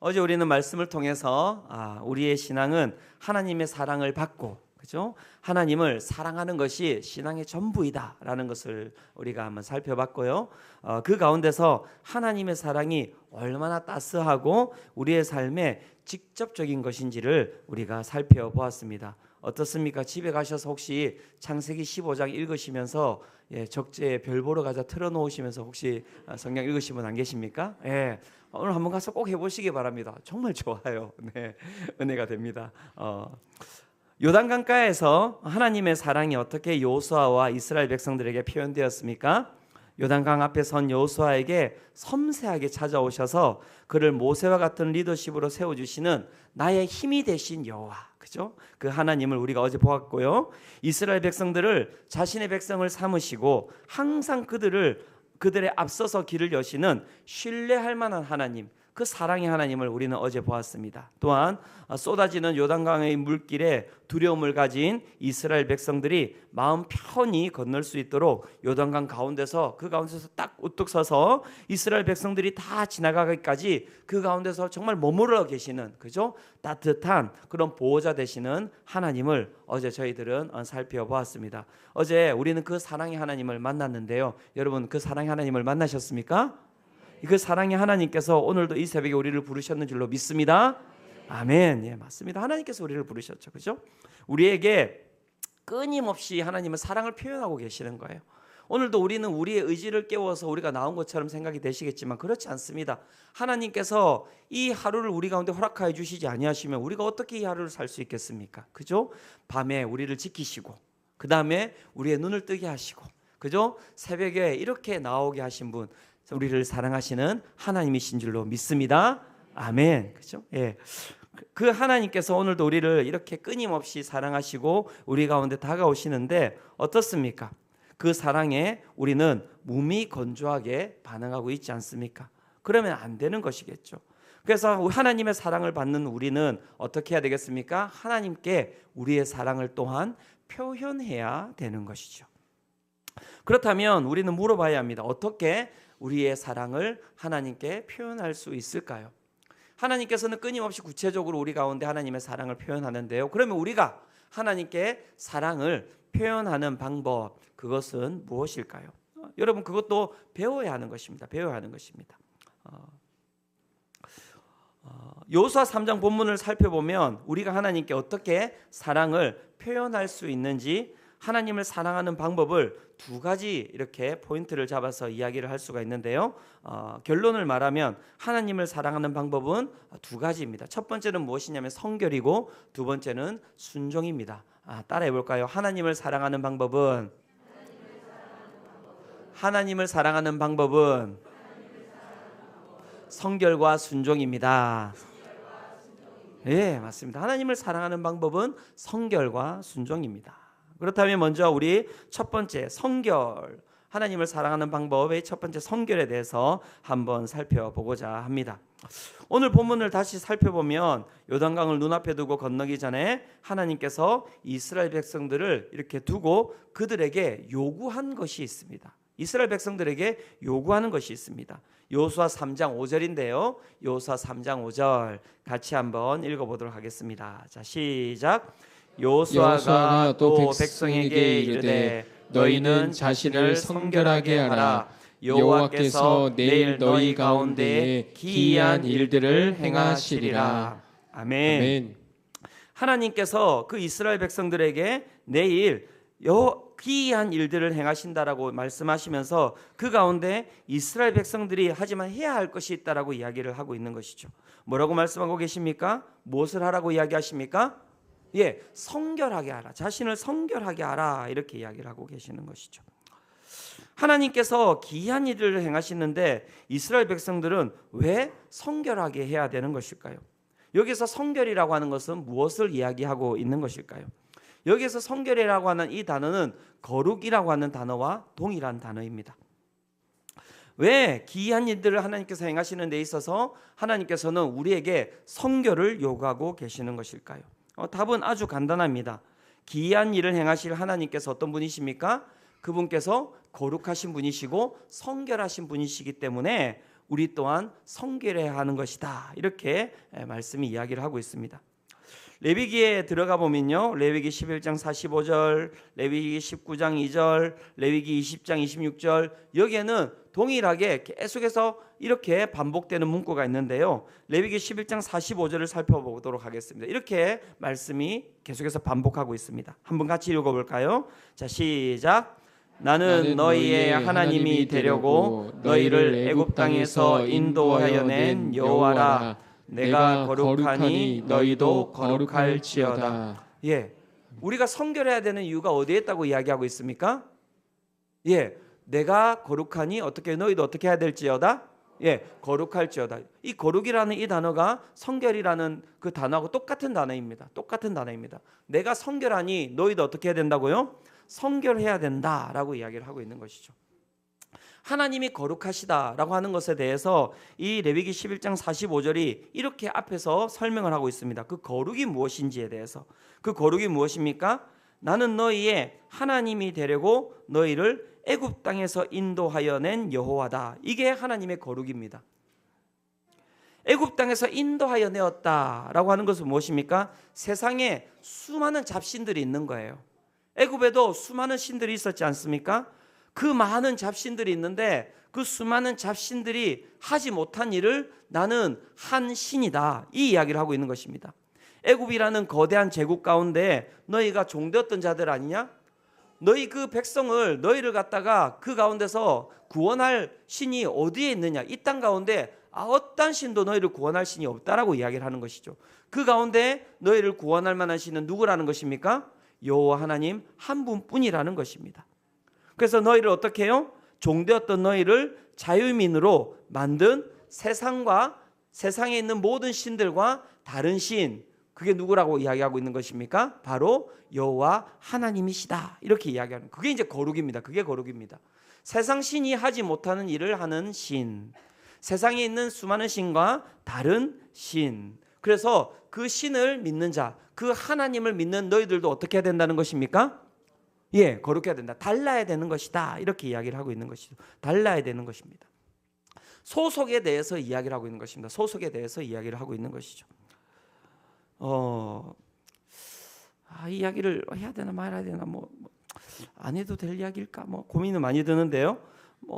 어제 우리는 말씀을 통해서 우리의 신앙은 하나님의 사랑을 받고, 그죠? 하나님을 사랑하는 것이 신앙의 전부이다라는 것을 우리가 한번 살펴봤고요. 그 가운데서 하나님의 사랑이 얼마나 따스하고 우리의 삶에 직접적인 것인지를 우리가 살펴보았습니다. 어떻습니까? 집에 가셔서 혹시 창세기 15장 읽으시면서 적재에 별 보러 가자 틀어놓으시면서 혹시 성경 읽으신 분 안 계십니까? 오늘 한번 가서 꼭 해보시기 바랍니다. 정말 좋아요. 네, 은혜가 됩니다. 요단강가에서 하나님의 사랑이 어떻게 여호수아와 이스라엘 백성들에게 표현되었습니까? 요단강 앞에 선 여호수아에게 섬세하게 찾아오셔서 그를 모세와 같은 리더십으로 세워주시는 나의 힘이 되신 여호와, 그죠? 그 하나님을 우리가 어제 보았고요. 이스라엘 백성들을 자신의 백성을 삼으시고 항상 그들의 앞서서 길을 여시는 신뢰할 만한 하나님, 그 사랑의 하나님을 우리는 어제 보았습니다. 또한 쏟아지는 요단강의 물길에 두려움을 가진 이스라엘 백성들이 마음 편히 건널 수 있도록 요단강 가운데서 딱 우뚝 서서 이스라엘 백성들이 다 지나가기까지 그 가운데서 정말 머물러 계시는, 그죠? 따뜻한 그런 보호자 되시는 하나님을 어제 저희들은 살펴보았습니다. 어제 우리는 그 사랑의 하나님을 만났는데요. 여러분, 그 사랑의 하나님을 만나셨습니까? 그 사랑의 하나님께서 오늘도 이 새벽에 우리를 부르셨는 줄로 믿습니다. 아멘. 예, 맞습니다. 하나님께서 우리를 부르셨죠, 그죠? 우리에게 끊임없이 하나님은 사랑을 표현하고 계시는 거예요. 오늘도 우리는 우리의 의지를 깨워서 우리가 나온 것처럼 생각이 되시겠지만 그렇지 않습니다. 하나님께서 이 하루를 우리 가운데 허락하여 주시지 아니하시면 우리가 어떻게 이 하루를 살 수 있겠습니까? 그죠? 밤에 우리를 지키시고, 그 다음에 우리의 눈을 뜨게 하시고, 그죠? 새벽에 이렇게 나오게 하신 분, 우리를 사랑하시는 하나님이신 줄로 믿습니다. 아멘. 그죠? 예. 그 하나님께서 오늘도 우리를 이렇게 끊임없이 사랑하시고 우리 가운데 다가오시는데 어떻습니까? 그 사랑에 우리는 무미건조하게 반응하고 있지 않습니까? 그러면 안 되는 것이겠죠. 그래서 하나님의 사랑을 받는 우리는 어떻게 해야 되겠습니까? 하나님께 우리의 사랑을 또한 표현해야 되는 것이죠. 그렇다면 우리는 물어봐야 합니다. 어떻게 우리의 사랑을 하나님께 표현할 수 있을까요? 하나님께서는 끊임없이 구체적으로 우리 가운데 하나님의 사랑을 표현하는데요. 그러면 우리가 하나님께 사랑을 표현하는 방법, 그것은 무엇일까요? 여러분, 그것도 배워야 하는 것입니다. 배워야 하는 것입니다. 여호수아 3장 본문을 살펴보면 우리가 하나님께 어떻게 사랑을 표현할 수 있는지, 하나님을 사랑하는 방법을 두 가지 이렇게 포인트를 잡아서 이야기를 할 수가 있는데요. 결론을 말하면 하나님을 사랑하는 방법은 두 가지입니다. 첫 번째는 무엇이냐면 성결이고, 두 번째는 순종입니다. 따라해 볼까요? 하나님을 사랑하는 방법은 성결과 순종입니다. 예, 맞습니다. 하나님을 사랑하는 방법은 성결과 순종입니다. 그렇다면 먼저 우리 첫 번째 성결, 하나님을 사랑하는 방법의 첫 번째 성결에 대해서 한번 살펴보고자 합니다. 오늘 본문을 다시 살펴보면 요단강을 눈앞에 두고 건너기 전에 하나님께서 이스라엘 백성들을 이렇게 두고 그들에게 요구한 것이 있습니다. 이스라엘 백성들에게 요구하는 것이 있습니다. 여호수아 3장 5절인데요. 여호수아 3장 5절 같이 한번 읽어보도록 하겠습니다. 자, 시작. 여호수아가 또 백성에게 이르되 너희는 자신을 성결하게 하라. 여호와께서 내일 너희 가운데에 기이한 일들을 행하시리라. 아멘. 하나님께서 그 이스라엘 백성들에게 내일 기이한 일들을 행하신다라고 말씀하시면서 그 가운데 이스라엘 백성들이 하지만 해야 할 것이 있다라고 이야기를 하고 있는 것이죠. 뭐라고 말씀하고 계십니까? 무엇을 하라고 이야기하십니까? 예, 성결하게 하라. 자신을 성결하게 하라. 이렇게 이야기를 하고 계시는 것이죠. 하나님께서 기이한 일을 행하시는데 이스라엘 백성들은 왜 성결하게 해야 되는 것일까요? 여기서 성결이라고 하는 것은 무엇을 이야기하고 있는 것일까요? 여기서 성결이라고 하는 이 단어는 거룩이라고 하는 단어와 동일한 단어입니다. 왜 기이한 일들을 하나님께서 행하시는 데 있어서 하나님께서는 우리에게 성결을 요구하고 계시는 것일까요? 답은 아주 간단합니다. 기이한 일을 행하실 하나님께서 어떤 분이십니까? 그분께서 거룩하신 분이시고 성결하신 분이시기 때문에 우리 또한 성결해야 하는 것이다. 이렇게 말씀이 이야기를 하고 있습니다. 레위기에 들어가 보면요, 레위기 11장 45절, 레위기 19장 2절, 레위기 20장 26절, 여기에는 동일하게 계속해서 이렇게 반복되는 문구가 있는데요, 레위기 11장 45절을 살펴보도록 하겠습니다. 이렇게 말씀이 계속해서 반복하고 있습니다. 한번 같이 읽어볼까요? 자, 시작. 나는 너희의 하나님이 되려고 너희를 애굽 땅에서 인도하여 낸 여호와라. 내가 거룩하니 너희도 거룩할지어다. 예, 우리가 성결해야 되는 이유가 어디에 있다고 이야기하고 있습니까? 예, 내가 거룩하니 어떻게 너희도 어떻게 해야 될지어다? 예, 거룩할지어다. 이 거룩이라는 이 단어가 성결이라는 그 단어하고 똑같은 단어입니다. 똑같은 단어입니다. 내가 성결하니 너희도 어떻게 해야 된다고요? 성결해야 된다라고 이야기를 하고 있는 것이죠. 하나님이 거룩하시다라고 하는 것에 대해서 이 레위기 11장 45절이 이렇게 앞에서 설명을 하고 있습니다. 그 거룩이 무엇인지에 대해서. 그 거룩이 무엇입니까? 나는 너희의 하나님이 되려고 너희를 애굽 땅에서 인도하여 낸 여호와다. 이게 하나님의 거룩입니다. 애굽 땅에서 인도하여 내었다라고 하는 것은 무엇입니까? 세상에 수많은 잡신들이 있는 거예요. 애굽에도 수많은 신들이 있었지 않습니까? 그 많은 잡신들이 있는데 그 수많은 잡신들이 하지 못한 일을 나는 한 신이다, 이 이야기를 하고 있는 것입니다. 애굽이라는 거대한 제국 가운데 너희가 종되었던 자들 아니냐? 너희 그 백성을, 너희를 갖다가 그 가운데서 구원할 신이 어디에 있느냐? 이 땅 가운데 어떤 신도 너희를 구원할 신이 없다라고 이야기를 하는 것이죠. 그 가운데 너희를 구원할 만한 신은 누구라는 것입니까? 여호와 하나님 한 분뿐이라는 것입니다. 그래서 너희를 어떻게 해요? 종되었던 너희를 자유민으로 만든 세상과 세상에 있는 모든 신들과 다른 신, 그게 누구라고 이야기하고 있는 것입니까? 바로 여호와 하나님이시다, 이렇게 이야기하는, 그게 이제 거룩입니다. 그게 거룩입니다. 세상 신이 하지 못하는 일을 하는 신, 세상에 있는 수많은 신과 다른 신. 그래서 그 신을 믿는 자, 그 하나님을 믿는 너희들도 어떻게 해야 된다는 것입니까? 예, 거룩해야 된다. 달라야 되는 것이다. 이렇게 이야기를 하고 있는 것이죠. 달라야 되는 것입니다. 소속에 대해서 이야기를 하고 있는 것입니다. 소속에 대해서 이야기를 하고 있는 것이죠. 이 이야기를 해야 되나 말아야 되나, 안 해도 될 이야기일까, 고민을 많이 드는데요.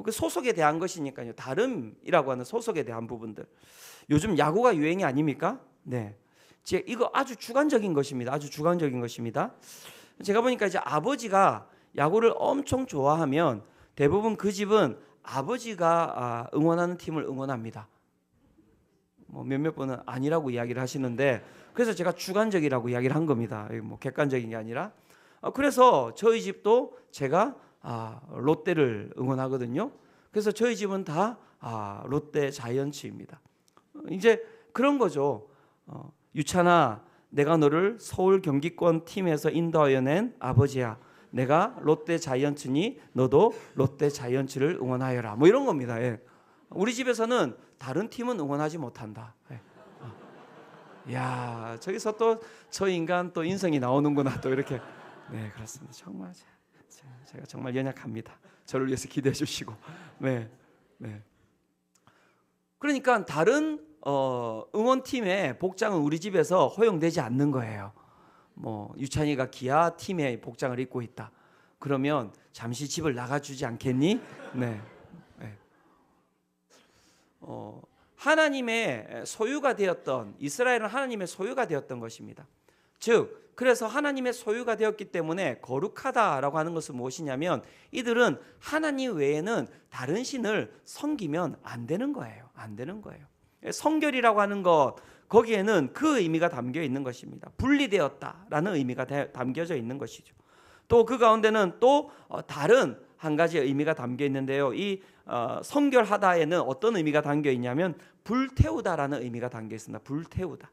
그 소속에 대한 것이니까요. 다름이라고 하는 소속에 대한 부분들. 요즘 야구가 유행이 아닙니까? 네. 이거 아주 주관적인 것입니다. 아주 주관적인 것입니다. 제가 보니까 이제 아버지가 야구를 엄청 좋아하면 대부분 그 집은 아버지가 응원하는 팀을 응원합니다. 몇몇 분은 아니라고 이야기를 하시는데, 그래서 제가 주관적이라고 이야기를 한 겁니다. 객관적인 게 아니라. 그래서 저희 집도 제가 롯데를 응원하거든요. 그래서 저희 집은 다 롯데 자이언츠입니다. 이제 그런 거죠. 유찬아, 내가 너를 서울 경기권 팀에서 인도하여 낸 아버지야. 내가 롯데 자이언츠니 너도 롯데 자이언츠를 응원하여라. 이런 겁니다. 예. 우리 집에서는 다른 팀은 응원하지 못한다. 예. 야, 저기서 또 저 인간 또 인성이 나오는구나, 또 이렇게. 네, 그렇습니다. 정말 제가 정말 연약합니다. 저를 위해서 기도해 주시고. 네, 네. 그러니까 다른 응원팀의 복장은 우리 집에서 허용되지 않는 거예요. 유찬이가 기아 팀의 복장을 입고 있다. 그러면 잠시 집을 나가주지 않겠니? 네. 네. 하나님의 소유가 되었던, 이스라엘은 하나님의 소유가 되었던 것입니다. 즉, 그래서 하나님의 소유가 되었기 때문에 거룩하다라고 하는 것은 무엇이냐면, 이들은 하나님 외에는 다른 신을 섬기면 안 되는 거예요. 안 되는 거예요. 성결이라고 하는 것, 거기에는 그 의미가 담겨 있는 것입니다. 분리되었다라는 의미가 담겨져 있는 것이죠. 또 그 가운데는 또 다른 한 가지 의미가 담겨 있는데요. 이 성결하다에는 어떤 의미가 담겨 있냐면 불태우다라는 의미가 담겨 있습니다. 불태우다.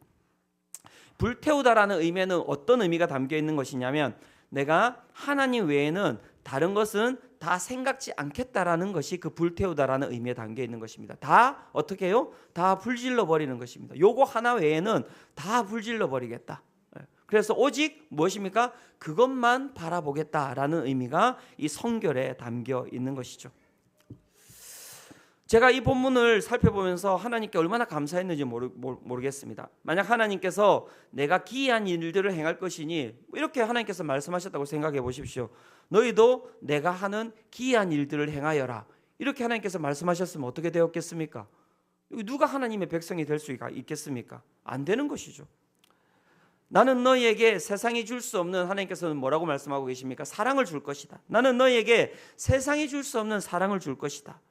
불태우다라는 의미에는 어떤 의미가 담겨 있는 것이냐면, 내가 하나님 외에는 다른 것은 다 생각지 않겠다라는 것이 그 불태우다라는 의미에 담겨 있는 것입니다. 다 어떻게 해요? 다 불질러 버리는 것입니다. 요거 하나 외에는 다 불질러 버리겠다. 그래서 오직 무엇입니까? 그것만 바라보겠다라는 의미가 이 성결에 담겨 있는 것이죠. 제가 이 본문을 살펴보면서 하나님께 얼마나 감사했는지 모르겠습니다. 만약 하나님께서 내가 기이한 일들을 행할 것이니 이렇게 하나님께서 말씀하셨다고 생각해 보십시오. 너희도 내가 하는 기이한 일들을 행하여라. 이렇게 하나님께서 말씀하셨으면 어떻게 되었겠습니까? 누가 하나님의 백성이 될 수 있겠습니까? 안 되는 것이죠. 나는 너희에게 세상이 줄 수 없는, 하나님께서는 뭐라고 말씀하고 계십니까? 사랑을 줄 것이다. 나는 너희에게 세상이 줄 수 없는 사랑을 줄 것이다.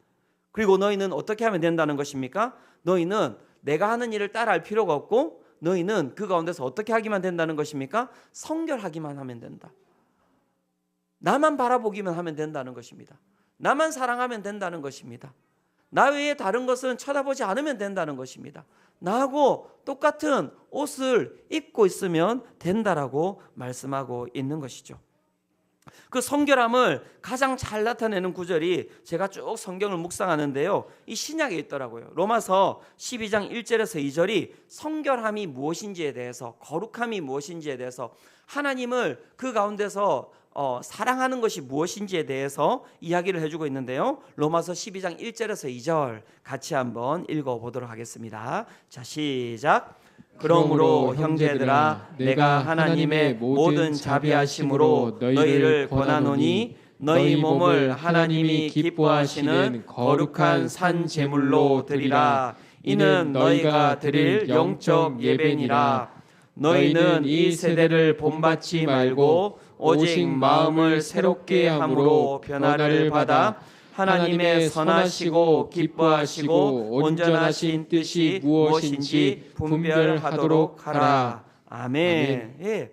그리고 너희는 어떻게 하면 된다는 것입니까? 너희는 내가 하는 일을 따라할 필요가 없고 너희는 그 가운데서 어떻게 하기만 된다는 것입니까? 성결하기만 하면 된다. 나만 바라보기만 하면 된다는 것입니다. 나만 사랑하면 된다는 것입니다. 나 외에 다른 것은 쳐다보지 않으면 된다는 것입니다. 나하고 똑같은 옷을 입고 있으면 된다라고 말씀하고 있는 것이죠. 그 성결함을 가장 잘 나타내는 구절이 제가 쭉 성경을 묵상하는데요, 이 신약에 있더라고요. 로마서 12장 1절에서 2절이 성결함이 무엇인지에 대해서, 거룩함이 무엇인지에 대해서, 하나님을 그 가운데서 사랑하는 것이 무엇인지에 대해서 이야기를 해주고 있는데요, 로마서 12장 1절에서 2절 같이 한번 읽어보도록 하겠습니다. 자, 시작. 그러므로 형제들아, 내가 하나님의 모든 자비하심으로 너희를 권하노니 너희 몸을 하나님이 기뻐하시는 거룩한 산 제물로 드리라. 이는 너희가 드릴 영적 예배니라. 너희는 이 세대를 본받지 말고 오직 마음을 새롭게 함으로 변화를 받아 하나님의 선하시고 기뻐하시고 온전하신 뜻이 무엇인지 분별하도록 하라. 아멘. 예.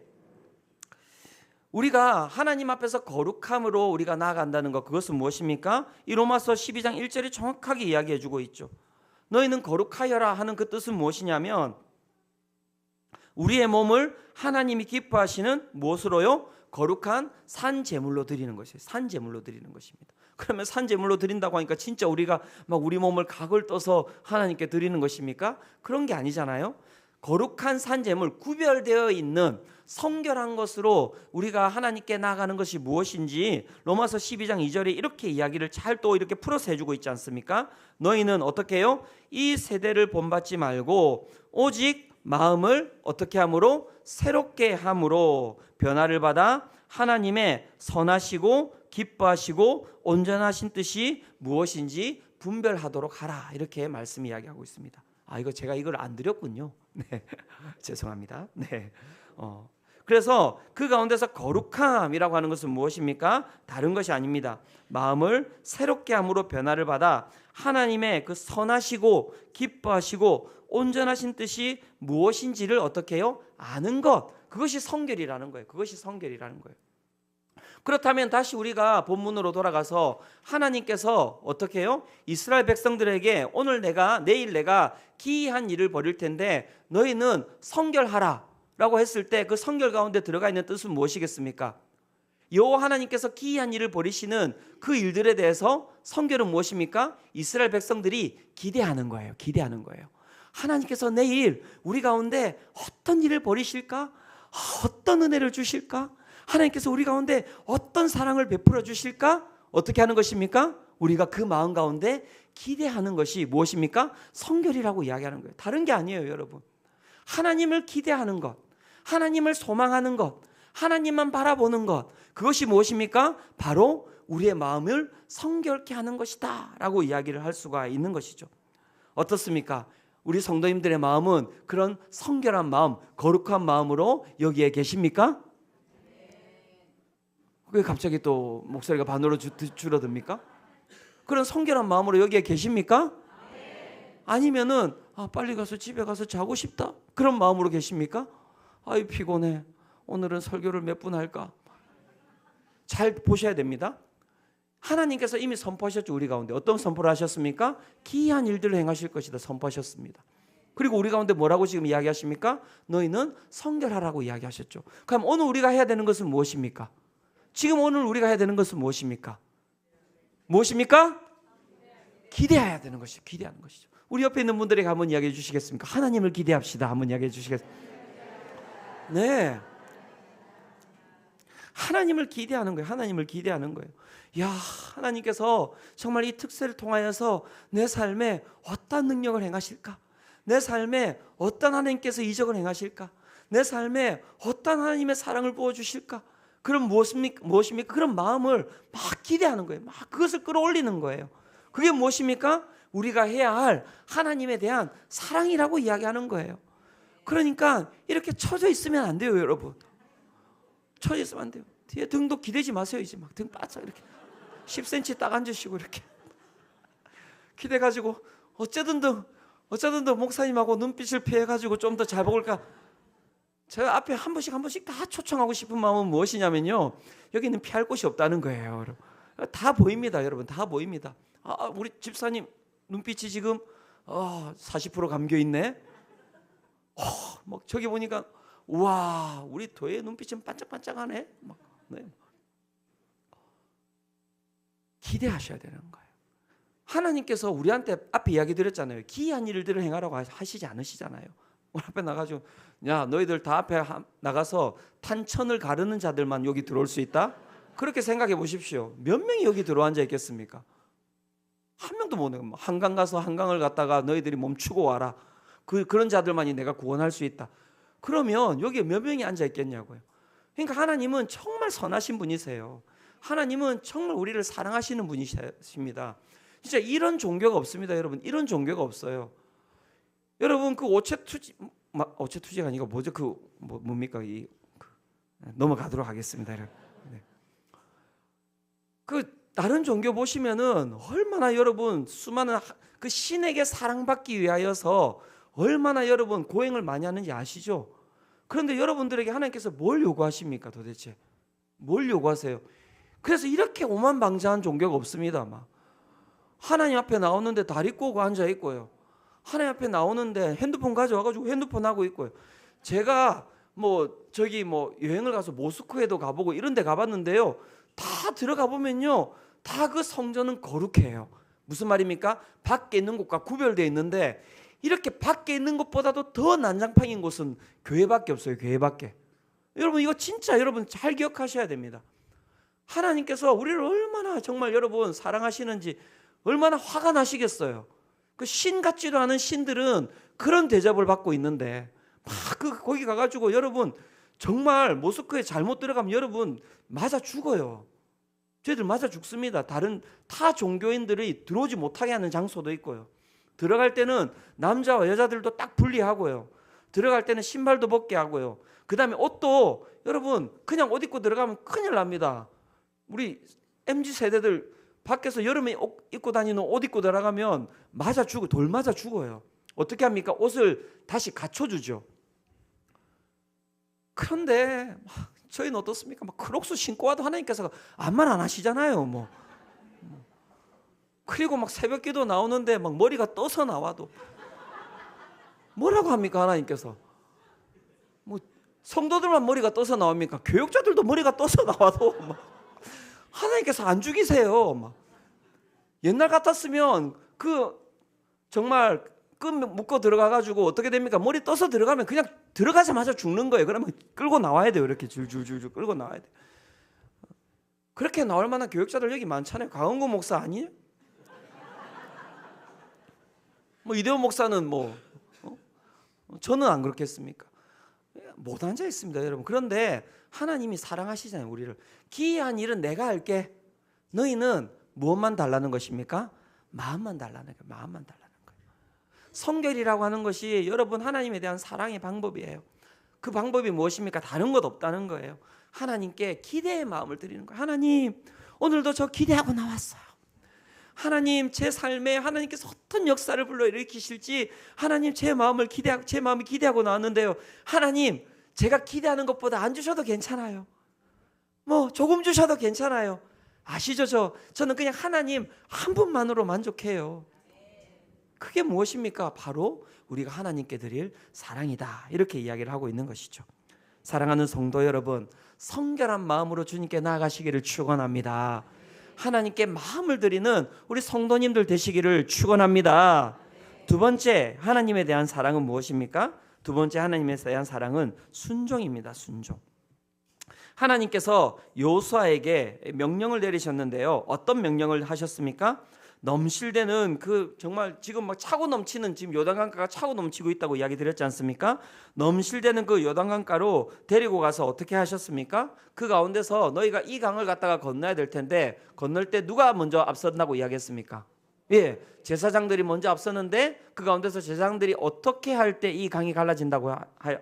우리가 하나님 앞에서 거룩함으로 우리가 나아간다는 것, 그것은 무엇입니까? 이 로마서 12장 1절이 정확하게 이야기해 주고 있죠. 너희는 거룩하여라 하는 그 뜻은 무엇이냐면, 우리의 몸을 하나님이 기뻐하시는 무엇으로요? 거룩한 산 제물로 드리는 것이에요. 산 제물로 드리는 것입니다. 그러면 산 제물로 드린다고 하니까 진짜 우리가 막 우리 몸을 각을 떠서 하나님께 드리는 것입니까? 그런 게 아니잖아요. 거룩한 산 제물, 구별되어 있는 성결한 것으로 우리가 하나님께 나아가는 것이 무엇인지 로마서 12장 2절에 이렇게 이야기를 잘 또 이렇게 풀어서 해주고 있지 않습니까? 너희는 어떻게 해요? 이 세대를 본받지 말고 오직 마음을 어떻게 함으로? 새롭게 함으로 변화를 받아 하나님의 선하시고 기뻐하시고 온전하신 뜻이 무엇인지 분별하도록 하라. 이렇게 말씀 이야기하고 있습니다. 이거 제가 이걸 안 드렸군요. 네. 죄송합니다. 네. 그래서 그 가운데서 거룩함이라고 하는 것은 무엇입니까? 다른 것이 아닙니다. 마음을 새롭게 함으로 변화를 받아 하나님의 그 선하시고 기뻐하시고 온전하신 뜻이 무엇인지를 어떻게 해요? 아는 것. 그것이 성결이라는 거예요. 그것이 성결이라는 거예요. 그렇다면 다시 우리가 본문으로 돌아가서 하나님께서 어떻게 해요? 이스라엘 백성들에게 내일 내가 기이한 일을 벌일 텐데 너희는 성결하라 라고 했을 때 그 성결 가운데 들어가 있는 뜻은 무엇이겠습니까? 여호와 하나님께서 기이한 일을 벌이시는 그 일들에 대해서 성결은 무엇입니까? 이스라엘 백성들이 기대하는 거예요. 기대하는 거예요. 하나님께서 내일 우리 가운데 어떤 일을 벌이실까? 어떤 은혜를 주실까? 하나님께서 우리 가운데 어떤 사랑을 베풀어 주실까? 어떻게 하는 것입니까? 우리가 그 마음 가운데 기대하는 것이 무엇입니까? 성결이라고 이야기하는 거예요. 다른 게 아니에요, 여러분. 하나님을 기대하는 것, 하나님을 소망하는 것, 하나님만 바라보는 것, 그것이 무엇입니까? 바로 우리의 마음을 성결케 하는 것이다 라고 이야기를 할 수가 있는 것이죠. 어떻습니까? 우리 성도님들의 마음은 그런 성결한 마음, 거룩한 마음으로 여기에 계십니까? 왜 갑자기 또 목소리가 반으로 줄어듭니까? 그런 성결한 마음으로 여기에 계십니까? 아니면은 빨리 가서 집에 가서 자고 싶다 그런 마음으로 계십니까? 아이 피곤해, 오늘은 설교를 몇 분 할까? 잘 보셔야 됩니다. 하나님께서 이미 선포하셨죠. 우리 가운데 어떤 선포를 하셨습니까? 기이한 일들을 행하실 것이다 선포하셨습니다. 그리고 우리 가운데 뭐라고 지금 이야기하십니까? 너희는 성결하라고 이야기하셨죠. 그럼 오늘 우리가 해야 되는 것은 무엇입니까? 지금 오늘 우리가 해야 되는 것은 무엇입니까? 무엇입니까? 기대해야 되는 것이죠. 기대하는 것이죠. 우리 옆에 있는 분들에게 한번 이야기해 주시겠습니까? 하나님을 기대합시다. 한번 이야기해 주시겠습니까? 네. 하나님을 기대하는 거예요. 하나님을 기대하는 거예요. 야, 하나님께서 정말 이 특세를 통하여서 내 삶에 어떤 능력을 행하실까? 내 삶에 어떤 하나님께서 이적을 행하실까? 내 삶에 어떤 하나님의 사랑을 부어주실까? 그럼 무엇입니까? 그런 마음을 막 기대하는 거예요. 막 그것을 끌어올리는 거예요. 그게 무엇입니까? 우리가 해야 할 하나님에 대한 사랑이라고 이야기하는 거예요. 그러니까 이렇게 처져 있으면 안 돼요, 여러분. 처져 있으면 안 돼요. 뒤에 등도 기대지 마세요. 이제 막 등 바짝 이렇게 10cm 딱 앉으시고 이렇게 기대가지고 어쩌든 목사님하고 눈빛을 피해가지고 좀 더 잘 보일까. 제가 앞에 한 번씩 다 초청하고 싶은 마음은 무엇이냐면요, 여기는 피할 곳이 없다는 거예요. 여러분. 다 보입니다. 여러분, 다 보입니다. 우리 집사님 눈빛이 지금 40% 감겨 있네. 막 저기 보니까 와, 우리 도의 눈빛은 반짝반짝하네. 네. 기대하셔야 되는 거예요. 하나님께서 우리한테 앞에 이야기 드렸잖아요. 기이한 일들을 행하라고 하시지 않으시잖아요. 우리 앞에 나가지고, 야, 너희들 다 앞에 나가서 탄천을 가르는 자들만 여기 들어올 수 있다? 그렇게 생각해 보십시오. 몇 명이 여기 들어와 앉아 있겠습니까? 한 명도 못 해요. 한강 가서 한강을 갔다가 너희들이 멈추고 와라. 그런 자들만이 내가 구원할 수 있다. 그러면 여기에 몇 명이 앉아 있겠냐고요. 그러니까 하나님은 정말 선하신 분이세요. 하나님은 정말 우리를 사랑하시는 분이십니다. 진짜 이런 종교가 없습니다, 여러분. 이런 종교가 없어요. 여러분, 그 오체투지가 아니고 뭐죠? 뭡니까? 넘어가도록 하겠습니다. 네. 다른 종교 보시면은 얼마나 여러분 수많은 그 신에게 사랑받기 위하여서 얼마나 여러분 고행을 많이 하는지 아시죠? 그런데 여러분들에게 하나님께서 뭘 요구하십니까, 도대체? 뭘 요구하세요? 그래서 이렇게 오만방자한 종교가 없습니다. 막 하나님 앞에 나오는데 다리 꼬고 앉아 있고요. 하나님 앞에 나오는데 핸드폰 가져와가지고 핸드폰 하고 있고요. 제가 여행을 가서 모스크에도 가보고 이런 데 가봤는데요. 다 들어가 보면요, 다 그 성전은 거룩해요. 무슨 말입니까? 밖에 있는 곳과 구별되어 있는데 이렇게 밖에 있는 것보다도 더 난장판인 곳은 교회밖에 없어요. 교회밖에. 여러분, 이거 진짜 여러분 잘 기억하셔야 됩니다. 하나님께서 우리를 얼마나 정말 여러분 사랑하시는지 얼마나 화가 나시겠어요. 그 신 같지도 않은 신들은 그런 대접을 받고 있는데 막 거기 가가지고 여러분 정말 모스크에 잘못 들어가면 여러분 맞아 죽어요. 저희들 맞아 죽습니다. 타 종교인들이 들어오지 못하게 하는 장소도 있고요. 들어갈 때는 남자와 여자들도 딱 분리하고요. 들어갈 때는 신발도 벗게 하고요. 그 다음에 옷도 여러분 그냥 옷 입고 들어가면 큰일 납니다. 우리 MZ세대들 밖에서 여름에 입고 다니는 옷 입고 들어가면 돌 맞아 죽어요. 어떻게 합니까? 옷을 다시 갖춰주죠. 그런데 저희는 어떻습니까? 크록스 신고 와도 하나님께서 아무 말 안 하시잖아요. 그리고 새벽 기도 나오는데 머리가 떠서 나와도 뭐라고 합니까? 하나님께서 성도들만 머리가 떠서 나옵니까? 교역자들도 머리가 떠서 나와도 하나님께서 안 죽이세요. 옛날 같았으면 정말 끈 묶어 들어가가지고 어떻게 됩니까? 머리 떠서 들어가면 그냥 들어가자마자 죽는 거예요. 그러면 끌고 나와야 돼요. 이렇게 줄줄줄 끌고 나와야 돼요. 그렇게 나올 만한 교역자들 여기 많잖아요. 강은구 목사 아니에요? 이대호 목사는 저는 안 그렇겠습니까? 못 앉아 있습니다, 여러분. 그런데 하나님이 사랑하시잖아요, 우리를. 기이한 일은 내가 할게. 너희는 무엇만 달라는 것입니까? 마음만 달라는 거예요. 마음만 달라는 거예요. 성결이라고 하는 것이 여러분 하나님에 대한 사랑의 방법이에요. 그 방법이 무엇입니까? 다른 것 없다는 거예요. 하나님께 기대의 마음을 드리는 거예요. 하나님, 오늘도 저 기대하고 나왔어요. 하나님, 제 삶에 하나님께서 어떤 역사를 불러일으키실지 하나님 제 마음이 기대하고 나왔는데요. 하나님, 제가 기대하는 것보다 안 주셔도 괜찮아요. 조금 주셔도 괜찮아요. 아시죠? 저는 그냥 하나님 한 분만으로 만족해요. 그게 무엇입니까? 바로 우리가 하나님께 드릴 사랑이다. 이렇게 이야기를 하고 있는 것이죠. 사랑하는 성도 여러분, 성결한 마음으로 주님께 나아가시기를 축원합니다. 하나님께 마음을 드리는 우리 성도님들 되시기를 축원합니다. 두 번째, 하나님에 대한 사랑은 무엇입니까? 두 번째 하나님에 대한 사랑은 순종입니다. 순종. 하나님께서 요수아에게 명령을 내리셨는데요. 어떤 명령을 하셨습니까? 넘실대는 그 정말 지금 막 차고 넘치는 지금 요단강가가 차고 넘치고 있다고 이야기 드렸지 않습니까? 넘실대는 그 요단강가로 데리고 가서 어떻게 하셨습니까? 그 가운데서 너희가 이 강을 갖다가 건너야 될 텐데 건널 때 누가 먼저 앞선다고 이야기했습니까? 예, 제사장들이 먼저 앞서는데 그 가운데서 제사장들이 어떻게 할 때 이 강이 갈라진다고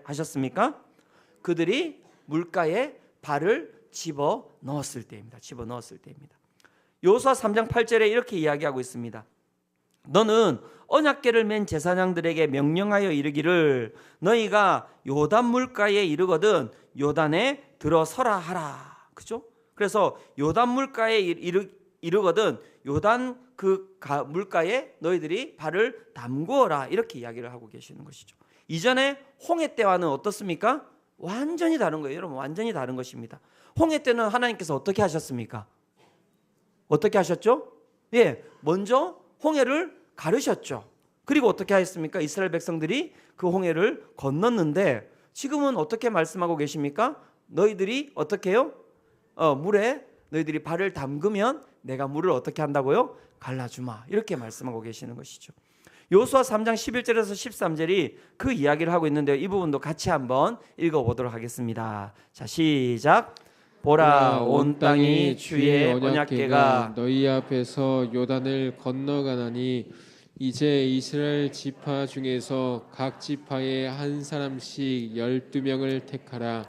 하셨습니까? 그들이 물가에 발을 집어 넣었을 때입니다. 집어 넣었을 때입니다. 여호수아 3장 8절에 이렇게 이야기하고 있습니다. 너는 언약궤를 맨 제사장들에게 명령하여 이르기를 너희가 요단 물가에 이르거든 요단에 들어서라 하라. 그죠? 그래서 요단 물가에 이르거든 요단 그 물가에 너희들이 발을 담그어라. 이렇게 이야기를 하고 계시는 것이죠. 이전에 홍해 때와는 어떻습니까? 완전히 다른 거예요. 여러분, 완전히 다른 것입니다. 홍해 때는 하나님께서 어떻게 하셨습니까? 어떻게 하셨죠? 예, 먼저 홍해를 가르셨죠. 그리고 어떻게 하셨습니까? 이스라엘 백성들이 그 홍해를 건넜는데 지금은 어떻게 말씀하고 계십니까? 너희들이 어떻게 해요? 물에 너희들이 발을 담그면 내가 물을 어떻게 한다고요? 갈라주마. 이렇게 말씀하고 계시는 것이죠. 여호수아 3장 11절에서 13절이 그 이야기를 하고 있는데요. 이 부분도 같이 한번 읽어보도록 하겠습니다. 자, 시작. 보라, 온 땅이 주의 언약궤가 너희 앞에서 요단을 건너가나니 이제 이스라엘 지파 중에서 각 지파에 한 사람씩 12명을 택하라.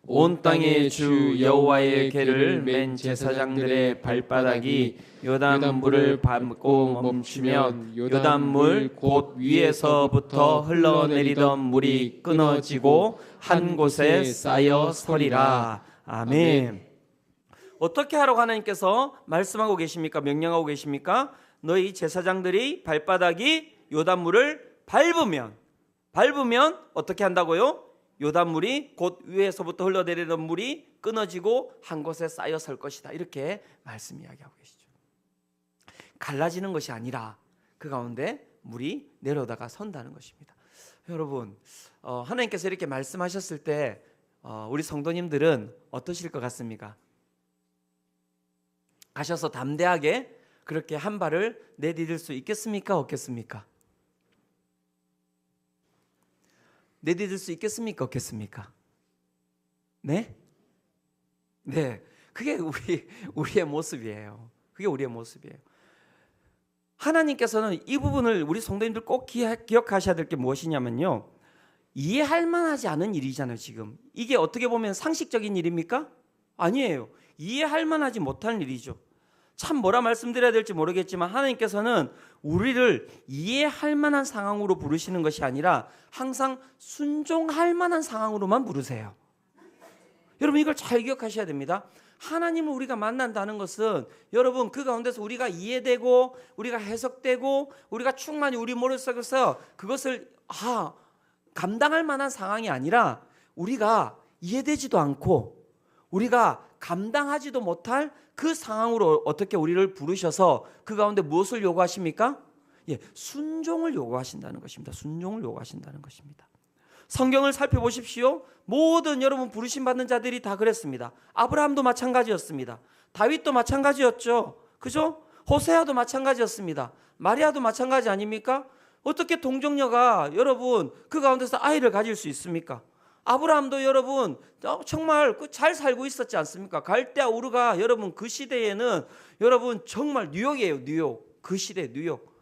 온 땅의 주 여호와의 궤를 맨 제사장들의 발바닥이 요단 물을 밟고 멈추면 요단 물 곧 위에서부터 흘러내리던 물이 끊어지고 한 곳에 쌓여 서리라. 아멘. 어떻게 하라고 하나님께서 말씀하고 계십니까? 명령하고 계십니까? 너희 제사장들이 발바닥이 요단물을 밟으면 어떻게 한다고요? 요단물이 곧 위에서부터 흘러내리던 물이 끊어지고 한 곳에 쌓여 설 것이다. 이렇게 말씀 이야기하고 계시죠. 갈라지는 것이 아니라 그 가운데 물이 내려다가 선다는 것입니다. 여러분, 하나님께서 이렇게 말씀하셨을 때 우리 성도님들은 어떠실 것 같습니까? 가셔서 담대하게 그렇게 한 발을 내디딜 수 있겠습니까? 없겠습니까? 내디딜 수 있겠습니까? 없겠습니까? 네? 네, 그게 우리의 모습이에요. 그게 우리의 모습이에요. 하나님께서는 이 부분을 우리 성도님들 꼭 기억하셔야 될 게 무엇이냐면요, 이해할 만하지 않은 일이잖아요. 지금 이게 어떻게 보면 상식적인 일입니까? 아니에요. 이해할 만하지 못한 일이죠. 참 뭐라 말씀드려야 될지 모르겠지만 하나님께서는 우리를 이해할 만한 상황으로 부르시는 것이 아니라 항상 순종할 만한 상황으로만 부르세요. 여러분, 이걸 잘 기억하셔야 됩니다. 하나님을 우리가 만난다는 것은 여러분 그 가운데서 우리가 이해되고 우리가 해석되고 우리가 충만히 우리 머릿속에서 그것을 감당할 만한 상황이 아니라 우리가 이해되지도 않고 우리가 감당하지도 못할 그 상황으로 어떻게 우리를 부르셔서 그 가운데 무엇을 요구하십니까? 예, 순종을 요구하신다는 것입니다. 순종을 요구하신다는 것입니다. 성경을 살펴보십시오. 모든 여러분 부르심 받는 자들이 다 그랬습니다. 아브라함도 마찬가지였습니다. 다윗도 마찬가지였죠. 그죠? 호세아도 마찬가지였습니다. 마리아도 마찬가지 아닙니까? 어떻게 동정녀가 여러분 그 가운데서 아이를 가질 수 있습니까? 아브라함도 여러분 정말 잘 살고 있었지 않습니까? 갈대아 우르가 여러분 그 시대에는 여러분 정말 뉴욕이에요. 뉴욕. 그 시대 뉴욕.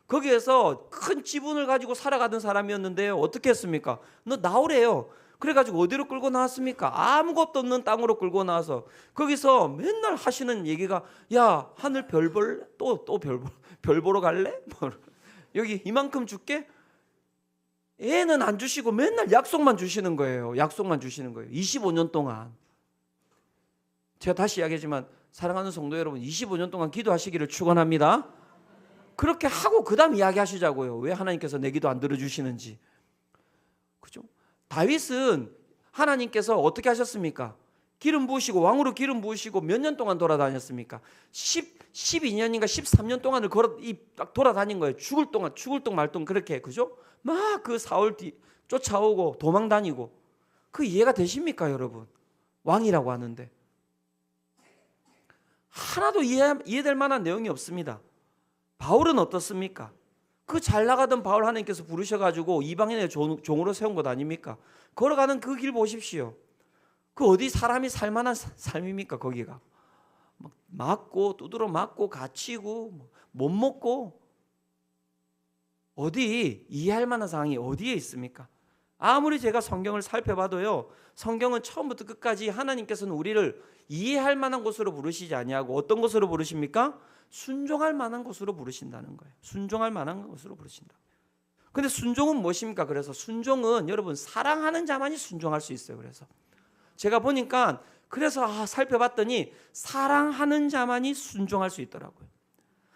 거기에서 큰 지분을 가지고 살아가던 사람이었는데요. 어떻게 했습니까? 너 나오래요. 그래가지고 어디로 끌고 나왔습니까? 아무것도 없는 땅으로 끌고 나와서 거기서 맨날 하시는 얘기가 야 하늘 별 볼래? 또 별 보러 갈래? 여기 이만큼 줄게? 애는 안 주시고 맨날 약속만 주시는 거예요. 약속만 주시는 거예요. 25년 동안. 제가 다시 이야기하지만 사랑하는 성도 여러분, 25년 동안 기도하시기를 축원합니다. 그렇게 하고 그 다음 이야기하시자고요. 왜 하나님께서 내 기도 안 들어주시는지. 그죠? 다윗은 하나님께서 어떻게 하셨습니까? 기름 부으시고 왕으로 기름 부으시고 몇 년 동안 돌아다녔습니까? 12년인가 13년 동안을 돌아다닌 거예요. 죽을 동 말동 그렇게. 그죠? 막 그 사울 쫓아오고 도망 다니고. 그 이해가 되십니까, 여러분? 왕이라고 하는데 하나도 이해될 만한 내용이 없습니다. 바울은 어떻습니까? 그 잘 나가던 바울 하나님께서 부르셔가지고 이방인의 종으로 세운 것 아닙니까? 걸어가는 그 길 보십시오. 그 어디 사람이 살만한 삶입니까? 거기가 막 맞고 두드러 맞고 갇히고 못 먹고 어디 이해할 만한 상황이 어디에 있습니까? 아무리 제가 성경을 살펴봐도요, 성경은 처음부터 끝까지 하나님께서는 우리를 이해할 만한 곳으로 부르시지 아니하고 어떤 곳으로 부르십니까? 순종할 만한 곳으로 부르신다는 거예요. 순종할 만한 곳으로 부르신다. 근데 순종은 무엇입니까? 그래서 순종은 여러분 사랑하는 자만이 순종할 수 있어요. 그래서 제가 보니까 그래서 살펴봤더니 사랑하는 자만이 순종할 수 있더라고요.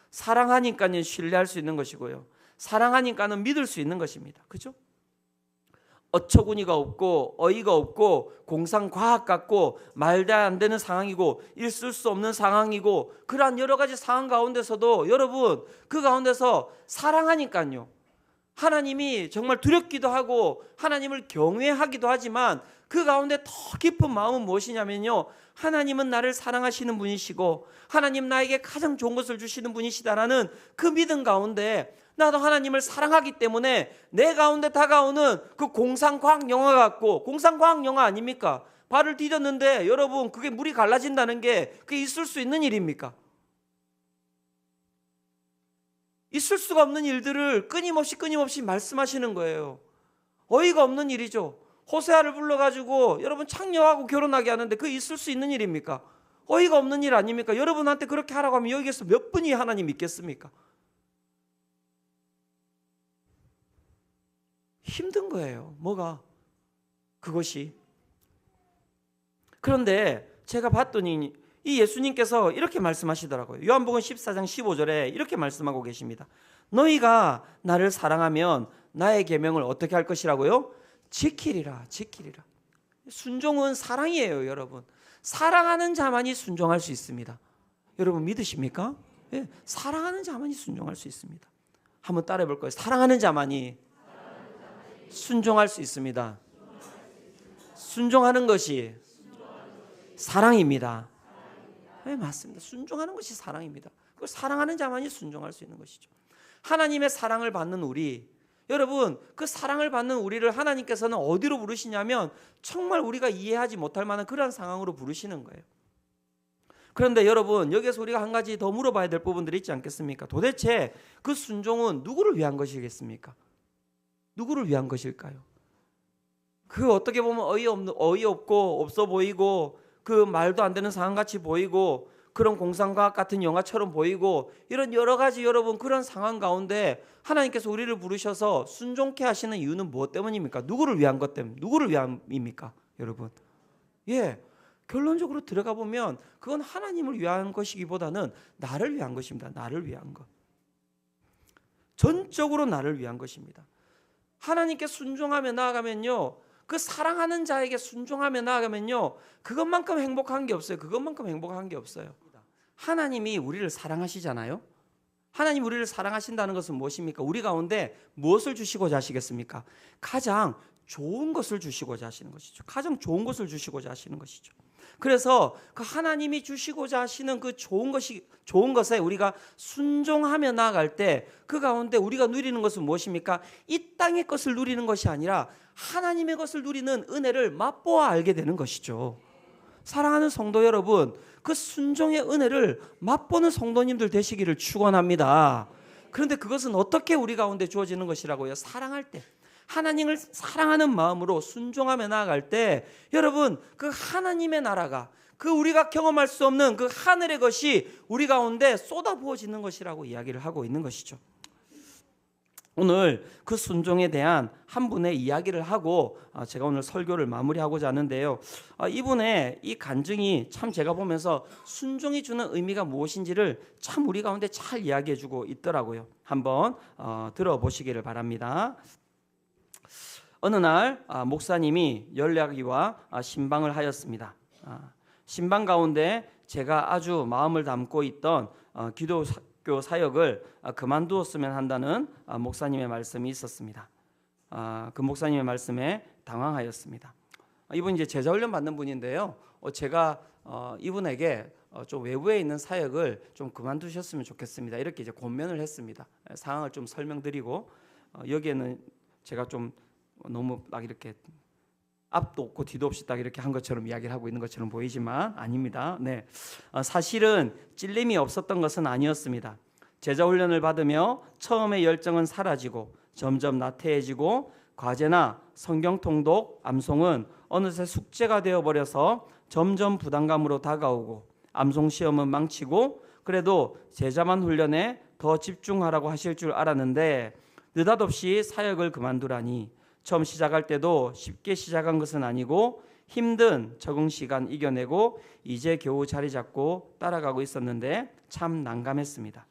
사랑하니까는 신뢰할 수 있는 것이고요. 사랑하니까는 믿을 수 있는 것입니다. 그죠? 어처구니가 없고 어이가 없고 공상과학 같고 말도 안 되는 상황이고 있을 수 없는 상황이고 그러한 여러 가지 상황 가운데서도 여러분 그 가운데서 사랑하니까요. 하나님이 정말 두렵기도 하고 하나님을 경외하기도 하지만 그 가운데 더 깊은 마음은 무엇이냐면요. 하나님은 나를 사랑하시는 분이시고 하나님 나에게 가장 좋은 것을 주시는 분이시다라는 그 믿음 가운데 나도 하나님을 사랑하기 때문에 내 가운데 다가오는 그 공상과학 영화 같고 공상과학 영화 아닙니까? 발을 디뎠는데 여러분 그게 물이 갈라진다는 게 그게 있을 수 있는 일입니까? 있을 수가 없는 일들을 끊임없이 말씀하시는 거예요. 어이가 없는 일이죠. 호세아를 불러가지고 여러분 창녀하고 결혼하게 하는데 그게 있을 수 있는 일입니까? 어이가 없는 일 아닙니까? 여러분한테 그렇게 하라고 하면 여기에서 몇 분이 하나님 믿겠습니까? 힘든 거예요. 뭐가? 그것이. 그런데 제가 봤더니 이 예수님께서 이렇게 말씀하시더라고요. 요한복음 14장 15절에 이렇게 말씀하고 계십니다. 너희가 나를 사랑하면 나의 계명을 어떻게 할 것이라고요? 지키리라. 순종은 사랑이에요, 여러분. 사랑하는 자만이 순종할 수 있습니다. 여러분 믿으십니까? 네, 사랑하는 자만이 순종할 수 있습니다. 한번 따라해 볼 거예요. 사랑하는 자만이 순종할 수 있습니다. 순종하는 것이 사랑입니다. 네, 맞습니다. 순종하는 것이 사랑입니다. 그 사랑하는 자만이 순종할 수 있는 것이죠. 하나님의 사랑을 받는 우리, 여러분 그 사랑을 받는 우리를 하나님께서는 어디로 부르시냐면 정말 우리가 이해하지 못할 만한 그런 상황으로 부르시는 거예요. 그런데 여러분 여기서 우리가 한 가지 더 물어봐야 될 부분들이 있지 않겠습니까? 도대체 그 순종은 누구를 위한 것이겠습니까? 누구를 위한 것일까요? 그 어떻게 보면 어이없고 없어 보이고 그 말도 안 되는 상황같이 보이고 그런 공상과학 같은 영화처럼 보이고 이런 여러 가지 여러분 그런 상황 가운데 하나님께서 우리를 부르셔서 순종케 하시는 이유는 무엇 때문입니까? 누구를 위한 것 때문에 누구를 위함입니까? 여러분 결론적으로 들어가 보면 그건 하나님을 위한 것이기보다는 나를 위한 것입니다. 나를 위한 것. 전적으로 나를 위한 것입니다. 하나님께 순종하며 나아가면요, 그 사랑하는 자에게 순종하며 나아가면요, 그것만큼 행복한 게 없어요. 그것만큼 행복한 게 없어요. 하나님이 우리를 사랑하시잖아요. 하나님 우리를 사랑하신다는 것은 무엇입니까? 우리 가운데 무엇을 주시고자 하시겠습니까? 가장 좋은 것을 주시고자 하시는 것이죠. 가장 좋은 것을 주시고자 하시는 것이죠. 그래서 그 하나님이 주시고자 하시는 그 좋은 것에 우리가 순종하며 나아갈 때 그 가운데 우리가 누리는 것은 무엇입니까? 이 땅의 것을 누리는 것이 아니라 하나님의 것을 누리는 은혜를 맛보아 알게 되는 것이죠. 사랑하는 성도 여러분, 그 순종의 은혜를 맛보는 성도님들 되시기를 축원합니다. 그런데 그것은 어떻게 우리 가운데 주어지는 것이라고요? 사랑할 때, 하나님을 사랑하는 마음으로 순종하며 나아갈 때 여러분 그 하나님의 나라가 그 우리가 경험할 수 없는 그 하늘의 것이 우리 가운데 쏟아부어지는 것이라고 이야기를 하고 있는 것이죠. 오늘 그 순종에 대한 한 분의 이야기를 하고 제가 오늘 설교를 마무리하고자 하는데요. 이분의 이 간증이 참 제가 보면서 순종이 주는 의미가 무엇인지를 참 우리 가운데 잘 이야기해 주고 있더라고요. 한번 들어보시기를 바랍니다. 어느 날 목사님이 연락이와 신방을 하였습니다. 신방 가운데 제가 아주 마음을 담고 있던 기독교 사역을 그만두었으면 한다는 목사님의 말씀이 있었습니다. 그 목사님의 말씀에 당황하였습니다. 이분 이제 제자 훈련 받는 분인데요. 제가 이분에게 좀 외부에 있는 사역을 좀 그만두셨으면 좋겠습니다. 이렇게 이제 권면을 했습니다. 상황을 좀 설명드리고 여기에는 제가 좀 너무 막 이렇게 앞도 없고 뒤도 없이 딱 이렇게 한 것처럼 이야기를 하고 있는 것처럼 보이지만 아닙니다. 네, 사실은 찔림이 없었던 것은 아니었습니다. 제자 훈련을 받으며 처음에 열정은 사라지고 점점 나태해지고 과제나 성경 통독, 암송은 어느새 숙제가 되어버려서 점점 부담감으로 다가오고 암송 시험은 망치고 그래도 제자만 훈련에 더 집중하라고 하실 줄 알았는데 느닷없이 사역을 그만두라니 처음 시작할 때도 쉽게 시작한 것은 아니고 힘든 적응 시간 이겨내고 이제 겨우 자리 잡고 따라가고 있었는데 참 난감했습니다.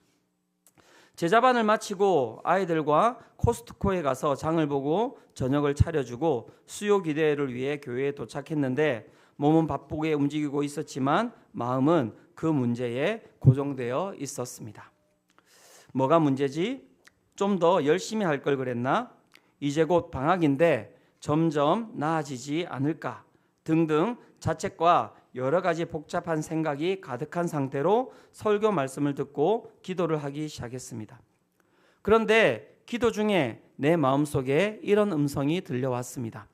제자반을 마치고 아이들과 코스트코에 가서 장을 보고 저녁을 차려주고 수요 기대를 위해 교회에 도착했는데 몸은 바쁘게 움직이고 있었지만 마음은 그 문제에 고정되어 있었습니다. 뭐가 문제지? 좀 더 열심히 할 걸 그랬나? 이제 곧 방학인데 점점 나아지지 않을까? 등등 자책과 여러 가지 복잡한 생각이 가득한 상태로 설교 말씀을 듣고 기도를 하기 시작했습니다. 그런데 기도 중에 내 마음속에 이런 음성이 들려왔습니다.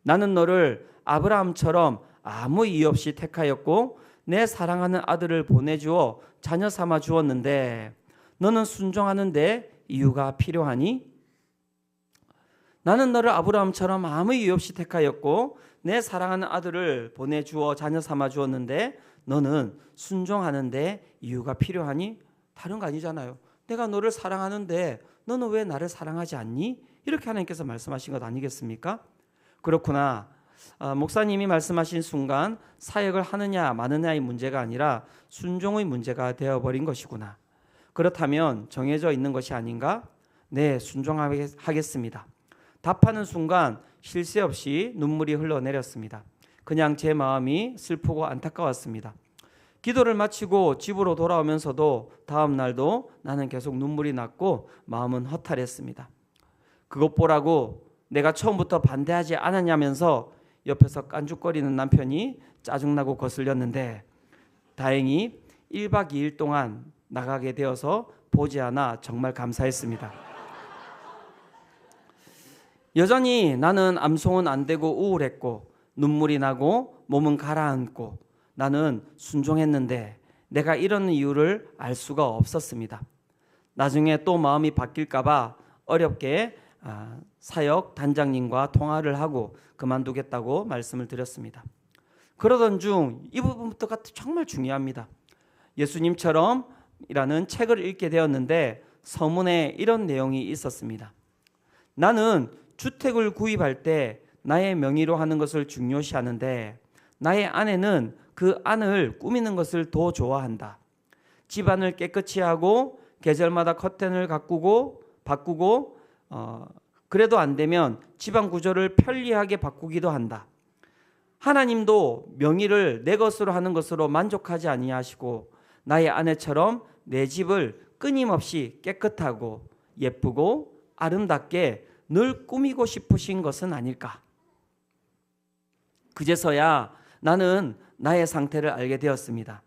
나는 너를 아브라함처럼 아무 이유 없이 택하였고 내 사랑하는 아들을 보내주어 자녀 삼아 주었는데 너는 순종하는데 이유가 필요하니? 나는 너를 아브라함처럼 아무 이유 없이 택하였고 내 사랑하는 아들을 보내주어 자녀 삼아 주었는데 너는 순종하는데 이유가 필요하니? 다른 거 아니잖아요. 내가 너를 사랑하는데 너는 왜 나를 사랑하지 않니? 이렇게 하나님께서 말씀하신 것 아니겠습니까? 그렇구나. 목사님이 말씀하신 순간 사역을 하느냐 마느냐의 문제가 아니라 순종의 문제가 되어버린 것이구나. 그렇다면 정해져 있는 것이 아닌가? 네, 순종하겠습니다. 답하는 순간 쉴 새 없이 눈물이 흘러내렸습니다. 그냥 제 마음이 슬프고 안타까웠습니다. 기도를 마치고 집으로 돌아오면서도 다음 날도 나는 계속 눈물이 났고 마음은 허탈했습니다. 그것 보라고 내가 처음부터 반대하지 않았냐면서 옆에서 깐죽거리는 남편이 짜증나고 거슬렸는데 다행히 1박 2일 동안 나가게 되어서 보지 않아 정말 감사했습니다. 여전히 나는 암송은 안 되고 우울했고 눈물이 나고 몸은 가라앉고 나는 순종했는데 내가 이런 이유를 알 수가 없었습니다. 나중에 또 마음이 바뀔까 봐 어렵게 사역 단장님과 통화를 하고 그만두겠다고 말씀을 드렸습니다. 그러던 중 이 부분부터가 정말 중요합니다. 예수님처럼 이라는 책을 읽게 되었는데 서문에 이런 내용이 있었습니다. 나는 주택을 구입할 때 나의 명의로 하는 것을 중요시하는데 나의 아내는 그 안을 꾸미는 것을 더 좋아한다. 집안을 깨끗이 하고 계절마다 커튼을 바꾸고 그래도 안 되면 집안 구조를 편리하게 바꾸기도 한다. 하나님도 명의를 내 것으로 하는 것으로 만족하지 아니하시고 나의 아내처럼 내 집을 끊임없이 깨끗하고 예쁘고 아름답게 늘 꾸미고 싶으신 것은 아닐까. 그제서야 나는 나의 상태를 알게 되었습니다.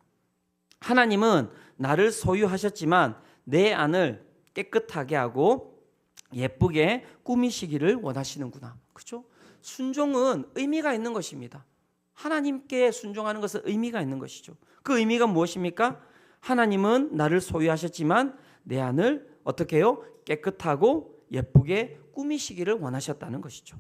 하나님은 나를 소유하셨지만 내 안을 깨끗하게 하고 예쁘게 꾸미시기를 원하시는구나. 그렇죠? 순종은 의미가 있는 것입니다. 하나님께 순종하는 것은 의미가 있는 것이죠. 그 의미가 무엇입니까? 하나님은 나를 소유하셨지만 내 안을 어떻게 해요? 깨끗하고 예쁘게 꾸미시기를 원하셨다는 것이죠.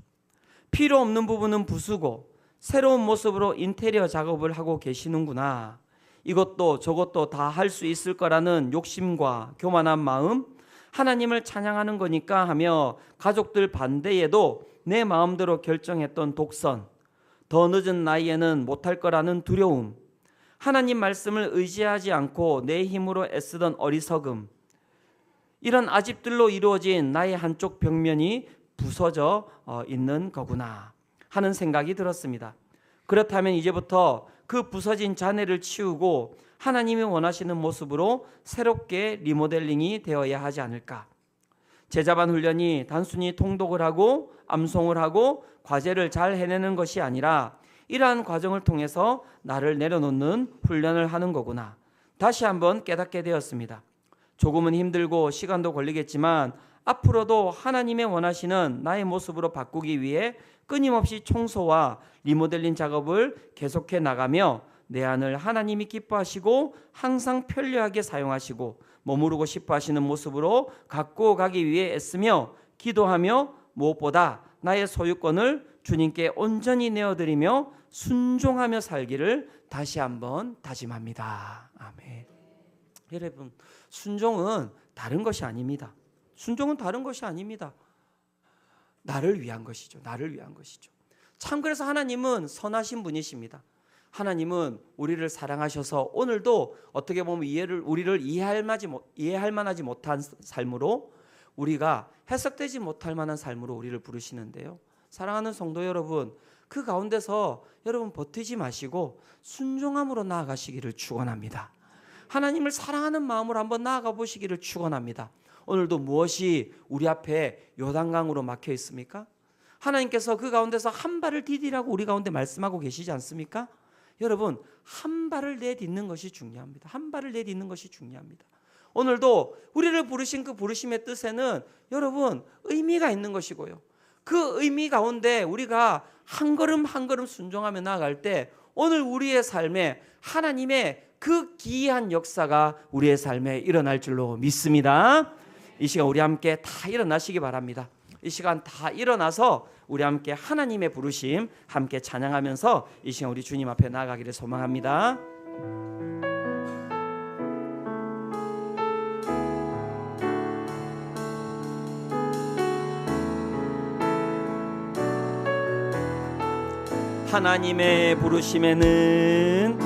필요 없는 부분은 부수고 새로운 모습으로 인테리어 작업을 하고 계시는구나. 이것도 저것도 다 할 수 있을 거라는 욕심과 교만한 마음, 하나님을 찬양하는 거니까 하며 가족들 반대에도 내 마음대로 결정했던 독선, 더 늦은 나이에는 못할 거라는 두려움, 하나님 말씀을 의지하지 않고 내 힘으로 애쓰던 어리석음, 이런 아집들로 이루어진 나의 한쪽 벽면이 부서져 있는 거구나 하는 생각이 들었습니다. 그렇다면 이제부터 그 부서진 잔해를 치우고 하나님이 원하시는 모습으로 새롭게 리모델링이 되어야 하지 않을까. 제자반 훈련이 단순히 통독을 하고 암송을 하고 과제를 잘 해내는 것이 아니라 이러한 과정을 통해서 나를 내려놓는 훈련을 하는 거구나. 다시 한번 깨닫게 되었습니다. 조금은 힘들고 시간도 걸리겠지만 앞으로도 하나님의 원하시는 나의 모습으로 바꾸기 위해 끊임없이 청소와 리모델링 작업을 계속해 나가며 내 안을 하나님이 기뻐하시고 항상 편리하게 사용하시고 머무르고 싶어 하시는 모습으로 갖고 가기 위해 애쓰며 기도하며 무엇보다 나의 소유권을 주님께 온전히 내어드리며 순종하며 살기를 다시 한번 다짐합니다. 아멘. 여러분, 순종은 다른 것이 아닙니다. 순종은 다른 것이 아닙니다. 나를 위한 것이죠. 나를 위한 것이죠. 참 그래서 하나님은 선하신 분이십니다. 하나님은 우리를 사랑하셔서 오늘도 어떻게 보면 우리를 이해할 만하지 못한 삶으로, 우리가 해석되지 못할 만한 삶으로 우리를 부르시는데요. 사랑하는 성도 여러분, 그 가운데서 여러분 버티지 마시고 순종함으로 나아가시기를 축원합니다. 하나님을 사랑하는 마음으로 한번 나아가 보시기를 축원합니다. 오늘도 무엇이 우리 앞에 요단강으로 막혀 있습니까? 하나님께서 그 가운데서 한 발을 디디라고 우리 가운데 말씀하고 계시지 않습니까? 여러분, 한 발을 내딛는 것이 중요합니다. 한 발을 내딛는 것이 중요합니다. 오늘도 우리를 부르신 그 부르심의 뜻에는 여러분 의미가 있는 것이고요. 그 의미 가운데 우리가 한 걸음 한 걸음 순종하며 나아갈 때 오늘 우리의 삶에 하나님의 그 기이한 역사가 우리의 삶에 일어날 줄로 믿습니다. 이 시간 우리 함께 다 일어나시기 바랍니다. 이 시간 다 일어나서 우리 함께 하나님의 부르심 함께 찬양하면서 이 시간 우리 주님 앞에 나아가기를 소망합니다. 하나님의 부르심에는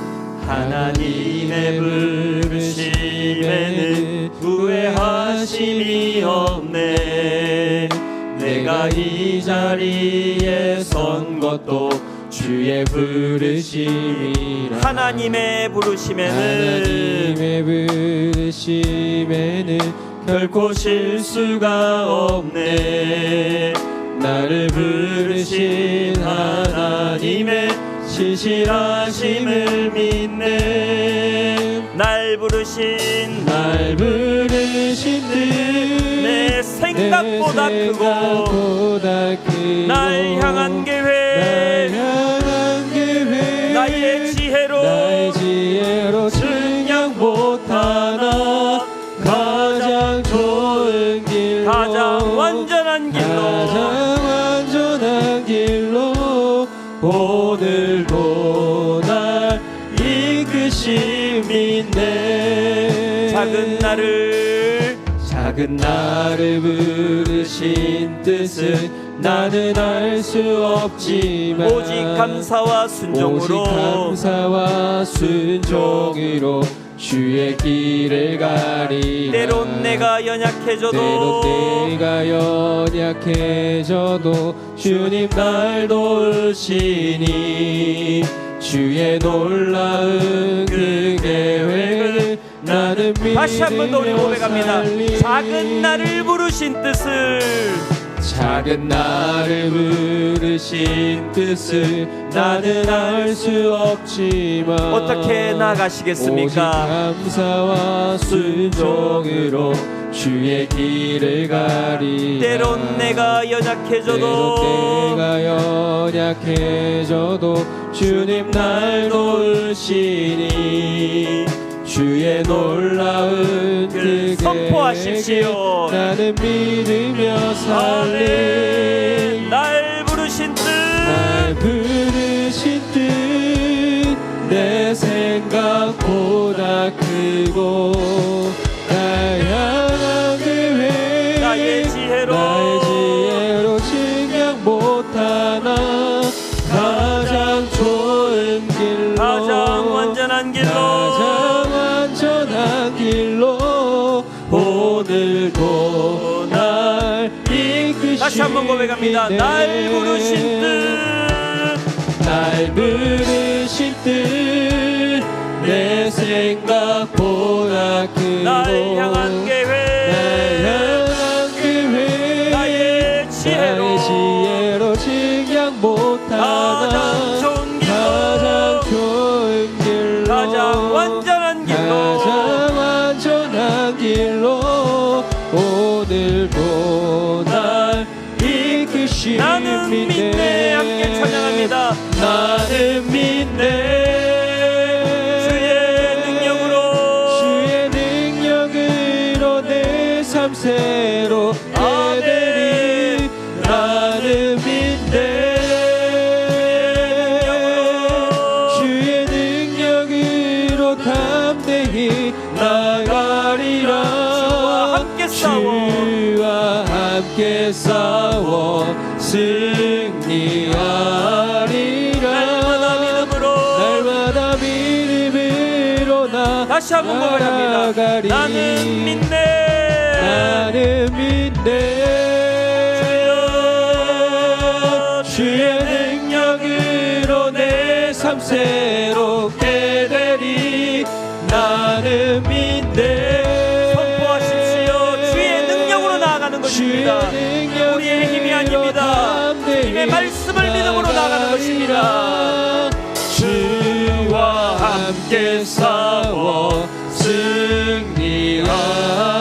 후회하심이 없네. 내가 이 자리에 선 것도 주의 부르심이라. 하나님의 부르심에는 결코 실수가 없네. 나를 부르신 하나님의 신실하심을 믿네. 날 부르신 내 생각보다 크고 날 향한 계획 나의 지혜로 증량 못하나 가장 좋은 길로 가장 완전한 길로 오늘도 날 이끄심 있네. 작은 나를 부르신 뜻은 나는 알 수 없지만 오직 감사와 순종으로 주의 길을 가리라. 때론 내가 연약해져도 주님 날 도우시니 주의 놀라운 그 계획을 나는 믿으며 다시 한 번 더 우리 고백합니다. 작은 나를 부르신 뜻을 나는 알 수 없지만 어떻게 나가시겠습니까? 오직 감사와 순종으로 주의 길을 가리라. 때론 내가 연약해져도 주님 날 도우시니 주의 놀라운 그 선포하십시오. 나는 믿으며 살리. 날 부르신 뜻 내 생각보다 크고 다양한 계획 나의 지혜로 증량 못하나 가장 좋은 길로 가장 완전한 길로 오늘도 날 이끄시네. 다시 한번 고백합니다. 날 부르신 뜻 내 생각보다 크고 날 향한 계획 가장 따라 좋은 길로 가장 좋은 길로 가장 완전한 길로 가장 완전한 길로 오늘도 날 이끄시네. 나는 믿네. 함께 찬양합니다. 나는 믿네. 주의 능력으로 내 삶 새롭게 되리. 나는 믿네. 주의 능력으로 담대히 나가리라. 주와 함께 싸워 승리하리라. 날마다 믿음으로 나 다시 한번 고백합니다. 나는 믿네. 나는 믿네. 주의 능력으로 내 삶 새롭게 되리. 나는 믿네. 선포하십시오. 주의 능력으로 나아가는 것입니다. 우리의 힘이 아닙니다. 힘의 말씀을 믿음으로 나아가는 것입니다. 주와 함께 싸워 승리하리라.